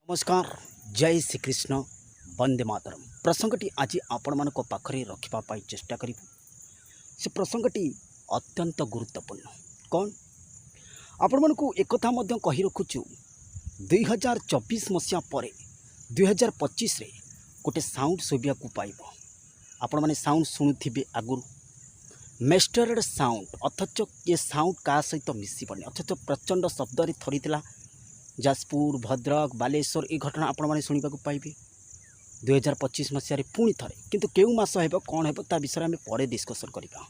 नमस्कार जय श्री कृष्ण वंदे मातरम प्रसंगटी आज आपण मान पाखरे रखा चेष्टा करूँ से प्रसंगटी अत्यंत गुरुत्वपूर्ण कौन आपण मन को एक कही रखुचु 2024 मसीहा पर 2025 रे गोटे साउंड शोभा को पाइब आपण मैंने साउंड शुणुवे आगु मेस्टर्ड साउंड अथच ये साउंड क्या सहित मिसबनी अथच प्रचंड शब्द थरी जाजपुर भद्रक बालेश्वर ये घटना आपण मैंने शुणा पाइबे 2025 मसीह पुणी थे किंतु केउ मास है कौन है ता विषय में पर डिस्कसन करवा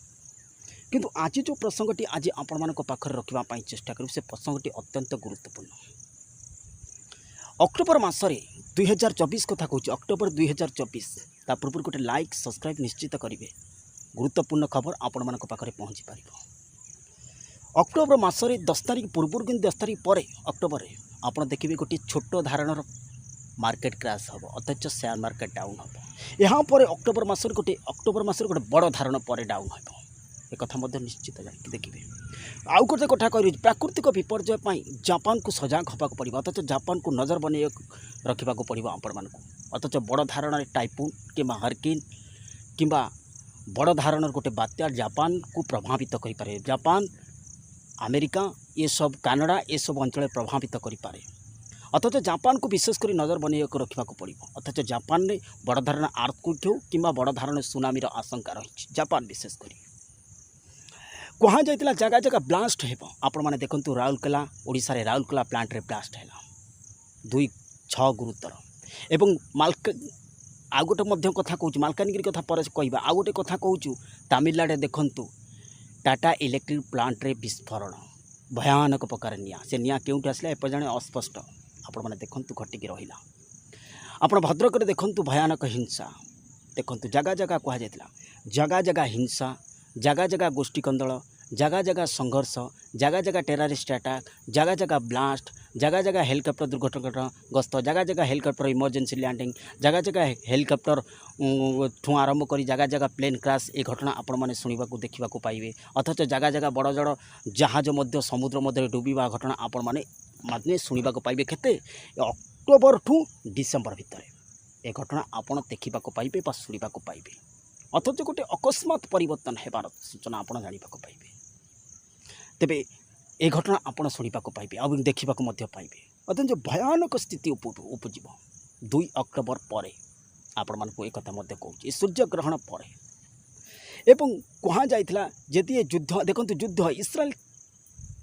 किंतु आज जो प्रसंगटी आज आपण मान पाखरे रखापी चेष्टा करूँ से प्रसंगटी अत्यंत गुरुत्वपूर्ण अक्टोबर मसरे 2024 कथा कहूँ अक्टोबर 2024 ता पूर्व गोटे लाइक सब्सक्राइब निश्चित करेंगे गुरुत्वपूर्ण खबर आपण मान पाखरे पहुँची पार अक्टोबर मसरे 10 तारीख पूर्व कि 10 तारीख पर अक्टोबर आपड़ देखिए गोटे छोट धारणर मार्केट क्रैश हम अथच शेयर मार्केट डाउन हम यहाँ पर अक्टोबर मसर गोटे बड़ धारण पर डाउन हम एक कथा निश्चित जाकि देखिए आउ गोटे कथा कह प्राकृतिक विपर्यय जापान को सजग होगा पड़ो अथच जापान को नजर बन रखा पड़ो आपण मानक अथच बड़ धारण टाइफून कि हरकिन कि बड़ धारण गोटे बात्या जापान को प्रभावित करें जापान अमेरिका ये सब कनाडा ये सब अंचल प्रभावित करें अथच जापान को विशेषकर नजर बन रखा पड़ो अथच जापान में बड़ धारण आर्थक्वेक हो कि बड़ धारण सुनामीर आशंका रही जापान विशेषकर कह जाता जगह जगह ब्लास्ट हो आपण मैंने देखूँ राउरकेला ओडिशा रे राउरकेला प्लांट रे ब्लास्ट है 2-6 गुरुतर एवं आउ गोटे कथा कहूँ मालकानगिरी कथा पर कह आउ गोटे कथा कहूँ तमिलनाडु देखूँ टाटा इलेक्ट्रिक प्लांट रे विस्फोरण भयानक प्रकार निआ से निआ केउठी आसला एपजाणे अस्पष्ट आपण माने देखंतु घटिकी रहिला आपण भद्रक रे देखंतु भयानक हिंसा देखंतु जगह जगह कहा जायतिला जगह जगह हिंसा जगह जगह गोष्ठी कंदल जगह जगह संघर्ष जगह जगह टेररिस्ट अटैक जगह जगह ब्लास्ट जगह जगह हेलिकॉप्टर दुर्घटना गस्त जगह जगह हेलिकॉप्टर इमरजेंसी लैंडिंग जगह जगह हेलिकॉप्टर ठू आरंभ कर जगह जगह प्लेन क्रैश ये घटना आपण मैंने शुणा देखा पाइबे अथच जगह जगह बड़ बड़ जहाज समुद्र मध्य डूबा घटना आपण मैंने शुणा पाइबे केते अक्टोबर ठू डिसेम्बर भितर ए घटना आपण देखा पाइबे शुणा पाइबे अथच गोटे अकस्मात परिवर्तन होबार सूचना आपण जाना पाइबे तेबे ए घटना आपण शुणा पाइबे और देखा पाइबे अत्यंत भयानक स्थिति उपजीव 2 अक्टोबर पर आपण मानक एक कथा कहूँ सूर्यग्रहण पर एवं कह जाइथिला जदि युद्ध देखो युद्ध इस्राएल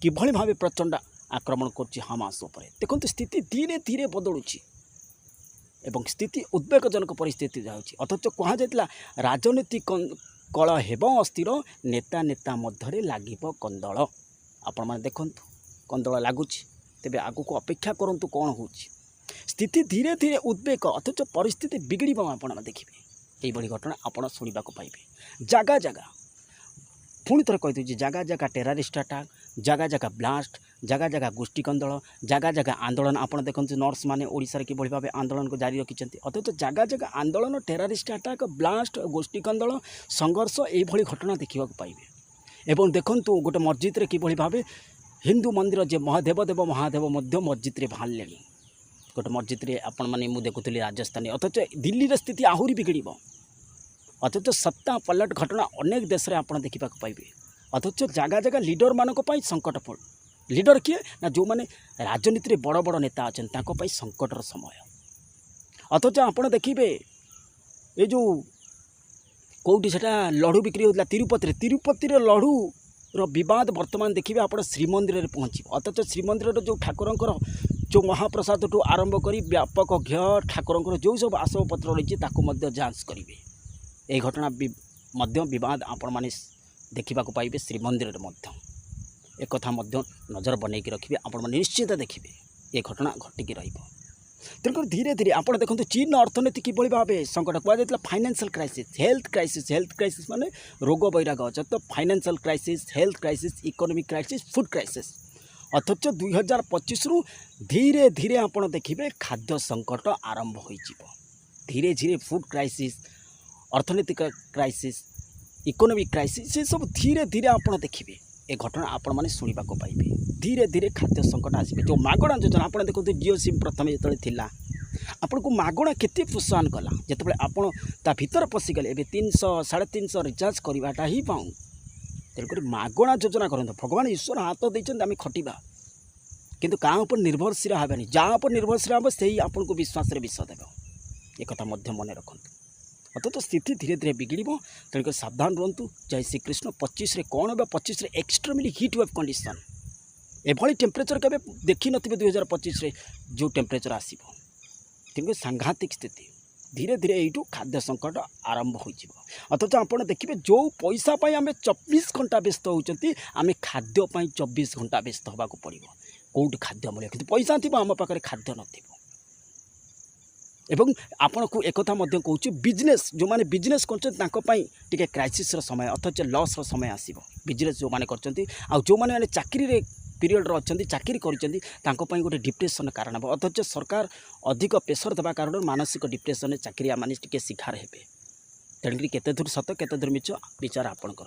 किभली भाव प्रचंड आक्रमण कर हमास उपर देखो स्थिति धीरे धीरे बदलुची एवं स्थिति उद्वेगजनक परिस्थिति जाऊँगी अथच कह जाइथिला राजनीतिक कल हेब अस्थिर नेता नेता मध्य लागिब कंदल आपण मैंने देखूँ कंदल लगुच तेबे आगु को अपेक्षा करंतु कौन हो स्थिति धीरे धीरे उद्वेग अथच परिस्थिति बिगड़ आपण देखिए यही घटना आपण शुणा पाइबे जगह जगह पुणी थर कही दूसरी जगह जगह टेररिस्ट अटैक जगह जगह ब्लास्ट जगह जगह गोष्ठी कंदल जगह जगह आंदोलन आपड़ देखते नर्स मैंने ओडिशा कि भाव आंदोलन को जारी रखिंट अथच जगह जगह आंदोलन टेररिस्ट अटैक ब्लास्ट गोष्ठी कंदल संघर्ष यही घटना देखा पाइबे एवं देखूँ गोटे मस्जिद रे किभली भाव हिंदू मंदिर जे महादेव महादेव मस्जिद रे बाहर गोटे मस्जिद रे आपण मैंने मुझे देखुली राजस्थान अथच दिल्ली रे स्थिति आहरी बिगड़ अथच सत्ता पलट घटना अनेक देश में आप देखा पाइबे अथच जगह जगह लीडर मानक संकटपूर्ण लीडर किए ना जो मैंने राजनीति रे बड़ बड़ नेता अच्छा संकटर समय अथच आप देखिए ये जो कौटी से लड़ू बिक्री होता तिरुपति लड़ू रवाद बर्तमान देखिए आप श्रीमंदिर में पहुँच अथच श्रीमंदिर जो ठाकुर जो महाप्रसाद ठू आरंभ कर व्यापक घ्य ठाकुर जो सब आसबपत्र रही जांच करेंगे ये घटना बद आपण मैंने देखा पाइबे श्रीमंदिर एक कथा नजर बनई रखिए आपण मैंने निश्चित देखिए ये घटना घटिकी तेणुकर धीरे धीरे आप देखो चीन अर्थनीति किभली भाव संकट कहुला फाइनेंशियल क्राइसिस हेल्थ क्राइसिस माने रोग बैराग अच्छा तो financial crisis health crisis economic crisis food crisis अथच 2025 रु धीरे धीरे आप देखिए खाद्य संकट आरंभ हो धीरे धीरे फूड क्राइसिस अर्थनैतिक क्राइसिस इकोनॉमिक क्राइसिस ये सब धीरे धीरे आप देखिए ए घटना आपण मैंने शुणा पाइबे। धीरे धीरे खाद्य संकट आसबे। जो मागणा योजना आप देखो जियो सिम प्रथम जो आपन को मागणा केते प्रोत्साहन कला जिते आपड़ ता भीतर पशिगले ए 300 350 रिचार्ज करवाटा ही पाऊँ। तेणुक मागणा योजना करूँ। भगवान ईश्वर हाथ देते आम खटिबा किंतु क्या उपर निर्भरशील हबानी। जहाँ पर निर्भरशील हम से ही आपन को विश्वास विष देव। एक मन रखु। अथच स्थिति धीरे धीरे बिगड़। तेणुक सावधान रुहतु। जय श्री कृष्ण। 25 कौन 25 एक्सट्रीमली हिट वेव कंडीशन एभली टेम्परेचर के देखी नथिबे 2025 जो टेम्परेचर आसीबो। तेणुक सांघातिक स्थिति धीरे धीरे यू खाद्य संकट आरंभ हो। अथच आप देखिए जो पैसा आम 24 घंटा व्यस्त होती आम खाद्यपाई 24 घंटा व्यस्त होगा पड़ो। कौट खाद्य मिले कि पैसा थी आम पाखे खाद्य न एवं आपण को एक कहूँ बिजनेस जो मैंने बिजनेस कर क्राइसिस समय अथच लॉस समय आसो। बिजनेस जो मैंने कर जो मैंने चाकरी पीरियड अच्छा चाकरी कर गोटे डिप्रेशन कारण हे। अथच सरकार अधिक प्रेसर देवा कारण मानसिक डिप्रेशन चाकरिया माने शिकार हे। तेणुक केते दूर सत केते दूर मिछ विचार आपणकर।